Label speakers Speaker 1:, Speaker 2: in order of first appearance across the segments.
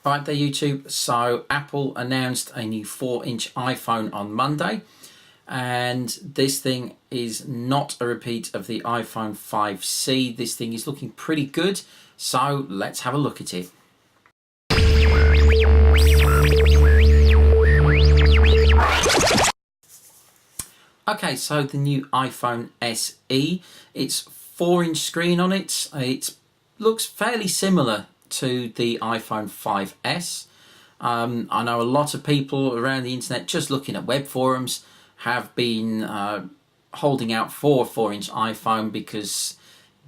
Speaker 1: Right there, YouTube. So Apple announced a new 4-inch iPhone on Monday, and this thing is not a repeat of the iPhone 5C. This thing is looking pretty good, so let's have a look at it. Okay, so the new iPhone SE, it's 4-inch screen on it. It looks fairly similar to the iPhone 5S. I know a lot of people around the internet, just looking at web forums, have been holding out for a 4-inch iPhone because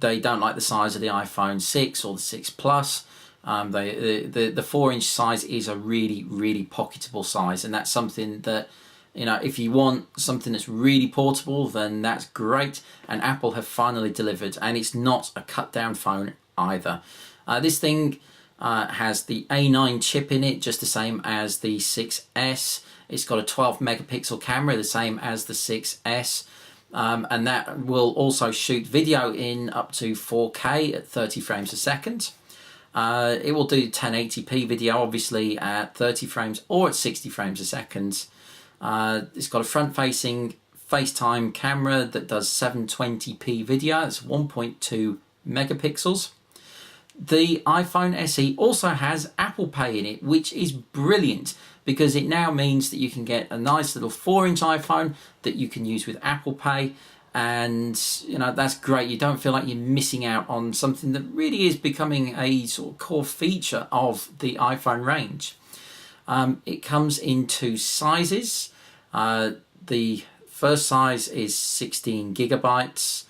Speaker 1: they don't like the size of the iPhone 6 or the 6 Plus. The 4-inch size is a really pocketable size, and that's something that, you know, if you want something that's really portable, then that's great, and Apple have finally delivered, and it's not a cut down phone either. This thing has the A9 chip in it, just the same as the 6S. It's got a 12 megapixel camera, the same as the 6S. And that will also shoot video in up to 4K at 30 frames a second. It will do 1080p video, obviously, at 30 frames or at 60 frames a second. It's got a front-facing FaceTime camera that does 720p video. It's 1.2 megapixels. The iPhone SE also has Apple Pay in it, which is brilliant because it now means that you can get a nice little 4-inch iPhone that you can use with Apple Pay, and you know, that's great. You don't feel like you're missing out on something that really is becoming a sort of core feature of the iPhone range. It comes in 2 sizes. The first size is 16 gigabytes.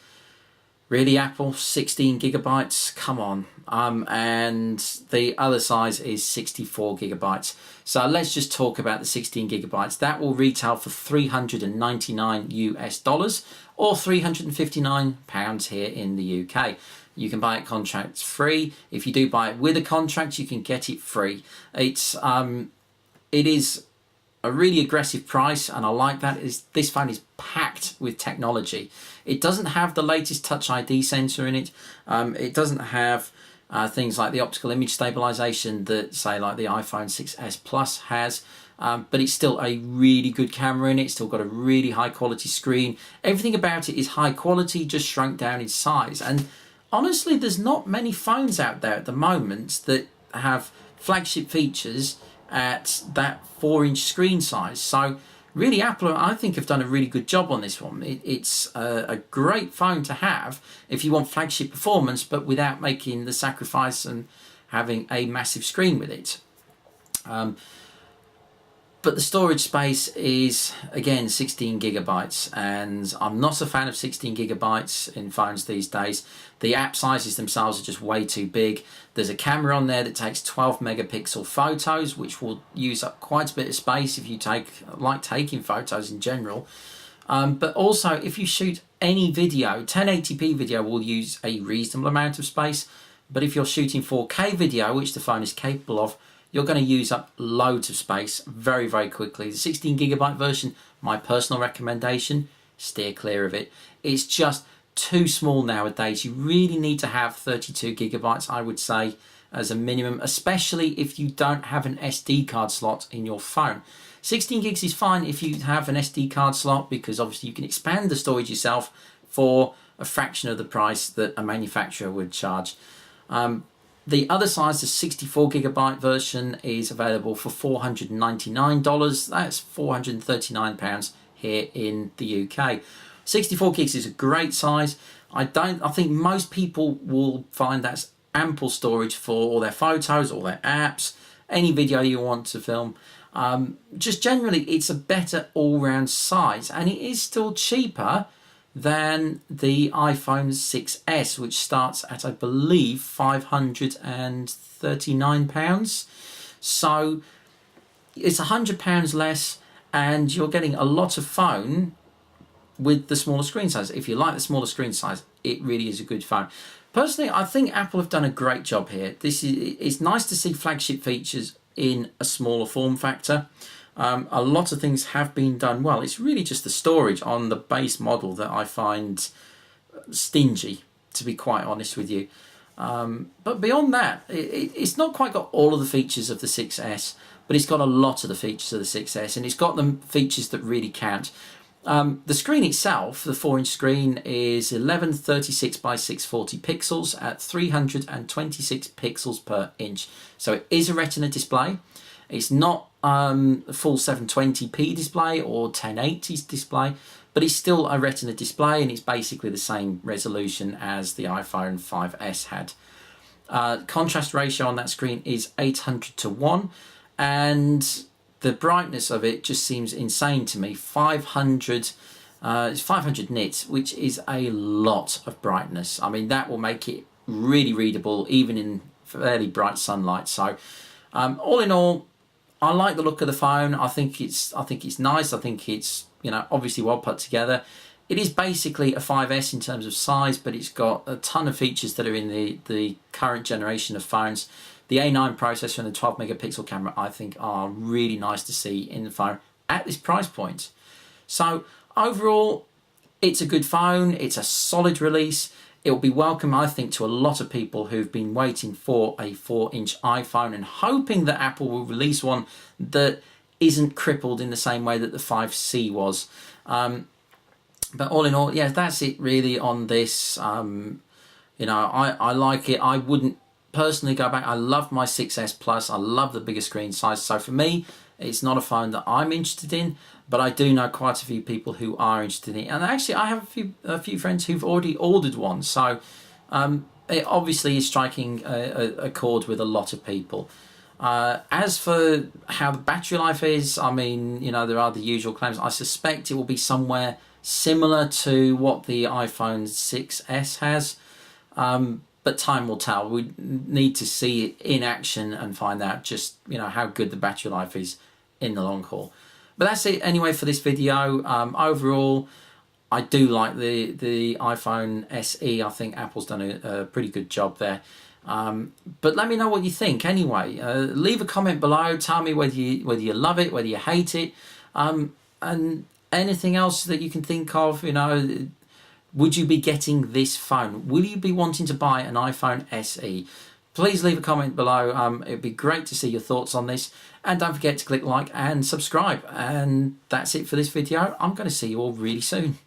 Speaker 1: Really, Apple? 16 gigabytes? Come on. And the other size is 64 gigabytes. So let's just talk about the 16 gigabytes. That will retail for $399 US or £359 here in the UK. You can buy it contract free. If you do buy it with a contract, you can get it free. It is a really aggressive price, and I like that. This phone is packed with technology. It doesn't have the latest Touch ID sensor in it. It doesn't have things like the optical image stabilization that, say, like the iPhone 6S Plus has. But it's still a really good camera in it. It's still got a really high quality screen. Everything about it is high quality, just shrunk down in size. And honestly, there's not many phones out there at the moment that have flagship features at that 4-inch screen size. So really, Apple, I think, have done a really good job on this one. It's a great phone to have if you want flagship performance, but without making the sacrifice and having a massive screen with it. But the storage space is, again, 16 gigabytes, and I'm not a fan of 16 gigabytes in phones these days. The app sizes themselves are just way too big. There's a camera on there that takes 12 megapixel photos, which will use up quite a bit of space if you like taking photos in general. But also, if you shoot any video, 1080p video will use a reasonable amount of space. But if you're shooting 4K video, which the phone is capable of, you're going to use up loads of space very quickly. The 16 gigabyte version, my personal recommendation, steer clear of it. It's just too small nowadays. You really need to have 32 gigabytes, I would say, as a minimum, especially if you don't have an SD card slot in your phone. 16 gigs is fine if you have an SD card slot, because obviously you can expand the storage yourself for a fraction of the price that a manufacturer would charge. The other size, the 64 gigabyte version, is available for $499. That's £439 here in the UK. 64 gigs is a great size. I think most people will find that's ample storage for all their photos, all their apps, any video you want to film. Just generally, it's a better all-round size, and it is still cheaper than the iPhone 6S, which starts at, I believe, £539. So it's £100 less, and you're getting a lot of phone with the smaller screen size. If you like the smaller screen size, it really is a good phone. Personally, I think Apple have done a great job here. It's nice to see flagship features in a smaller form factor. A lot of things have been done well. It's really just the storage on the base model that I find stingy, to be quite honest with you. But beyond that, it's not quite got all of the features of the 6S, but it's got a lot of the features of the 6S, and it's got the features that really count. The screen itself, the 4-inch screen, is 1136 by 640 pixels at 326 pixels per inch. So it is a Retina display. It's not a full 720p display or 1080s display, but it's still a Retina display, and it's basically the same resolution as the iPhone 5S had. Contrast ratio on that screen is 800:1, and the brightness of it just seems insane to me. 500, it's 500 nits, which is a lot of brightness. I mean, that will make it really readable even in fairly bright sunlight. So all in all, I like the look of the phone. I think it's nice. I think it's, you know, obviously well put together. It is basically a 5S in terms of size, but it's got a ton of features that are in the current generation of phones. The A9 processor and the 12 megapixel camera, I think, are really nice to see in the phone at this price point. So overall, it's a good phone. It's a solid release. It will be welcome, I think, to a lot of people who've been waiting for a 4-inch iPhone and hoping that Apple will release one that isn't crippled in the same way that the 5C was. But all in all, yeah, that's it really on this. You know, I like it. I wouldn't personally go back. I love my 6S Plus. I love the bigger screen size. So for me, it's not a phone that I'm interested in, but I do know quite a few people who are interested in it. And actually, I have a few friends who've already ordered one. So it obviously is striking a chord with a lot of people. As for how the battery life is, I mean, you know, there are the usual claims. I suspect it will be somewhere similar to what the iPhone 6S has. But time will tell. We need to see it in action and find out just, you know, how good the battery life is in the long haul. But that's it anyway for this video. Overall, I do like the iPhone SE. I think Apple's done a pretty good job there. But let me know what you think anyway. Leave a comment below. Tell me whether you love it, whether you hate it, and anything else that you can think of. You know, would you be getting this phone? Will you be wanting to buy an iPhone SE? Please leave a comment below. It'd be great to see your thoughts on this. And don't forget to click like and subscribe. And that's it for this video. I'm going to see you all really soon.